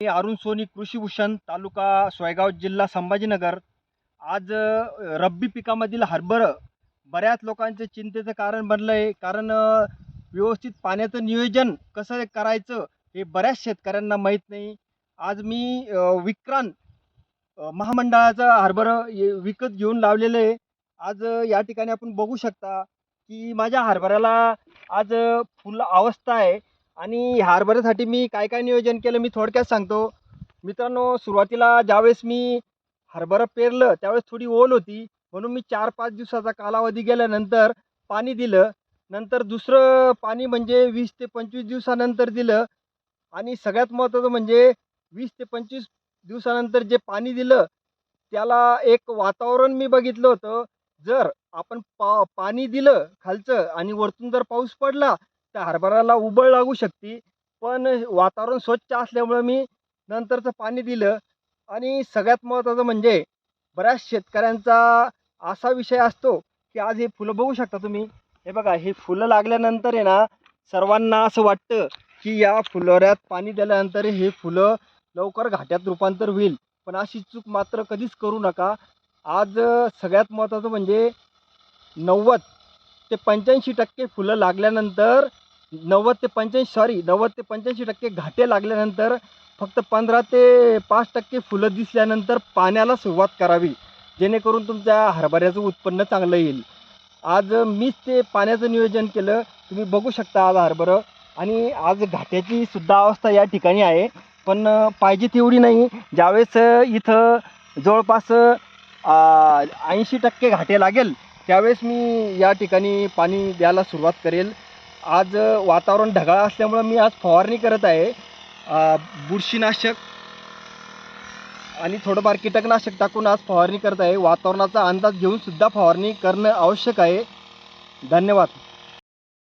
मी Arun Sony कृषीभूषण तालुका सोयगाव जिल्हा संभाजीनगर. आज रब्बी पिकामधील हरभरा बऱ्याच लोकांचे चिंतेचं कारण बनलं आहे. कारण व्यवस्थित पाण्याचं नियोजन कसं करायचं हे बऱ्याच शेतकऱ्यांना माहीत नाही. आज मी विक्रांत महामंडळाचा हरभरा विकत घेऊन लावलेलं आहे. आज या ठिकाणी आपण बघू शकता की माझ्या हरभऱ्याला आज फुल अवस्था आहे. आणि ह्या हरभऱ्यासाठी मी काय काय नियोजन केलं मी थोडक्यात सांगतो. मित्रांनो, सुरुवातीला ज्यावेळेस मी हरभरा पेरलं त्यावेळेस थोडी ओल होती, म्हणून मी 4-5 दिवसाचा कालावधी गेल्यानंतर पाणी दिलं. नंतर दुसरं पाणी म्हणजे 20 ते 25 दिवसानंतर दिलं. आणि सगळ्यात महत्त्वाचं म्हणजे 20 ते 25 दिवसानंतर जे पाणी दिलं त्याला एक वातावरण मी बघितलं होतं. जर आपण पाणी दिलं खालचं आणि वरतून जर पाऊस पडला तर हरभऱ्याला उबळ लागू शकते. पण वातावरण स्वच्छ असल्यामुळं मी नंतरचं पाणी दिलं. आणि सगळ्यात महत्त्वाचं म्हणजे बऱ्याच शेतकऱ्यांचा असा विषय असतो की आज हे फुलं बघू शकता तुम्ही. हे बघा, हे फुलं लागल्यानंतर आहे ना, सर्वांना असं वाटतं की या फुलोऱ्यात पाणी दिल्यानंतर हे फुलं लवकर घाट्यात रूपांतर होईल. पण अशी चूक मात्र कधीच करू नका. आज सगळ्यात महत्त्वाचं म्हणजे 90 ते 85% फुलं लागल्यानंतर 90 ते 85% घाटे लागल्यानंतर फक्त 15 ते 5% फुलं दिसल्यानंतर पाण्याला सुरुवात करावी, जेणेकरून तुमच्या हरभऱ्याचं उत्पन्न चांगलं येईल. आज मीच ते पाण्याचं नियोजन केलं. तुम्ही बघू शकता आज हरभरा. आणि आज घाट्याची सुद्धा अवस्था या ठिकाणी आहे, पण पाहिजे तेवढी नाही. ज्यावेळेस इथं जवळपास 80% घाटे लागेल त्यावेळेस मी या ठिकाणी पाणी द्यायला सुरुवात करेल. आज वातावरण ढगाळ असल्यामुळं मी आज फवारणी करत आहे. बुरशीनाशक आणि थोडंफार कीटकनाशक टाकून आज फवारणी करत आहे. वातावरणाचा अंदाज घेऊन सुद्धा फवारणी करणं आवश्यक आहे. धन्यवाद.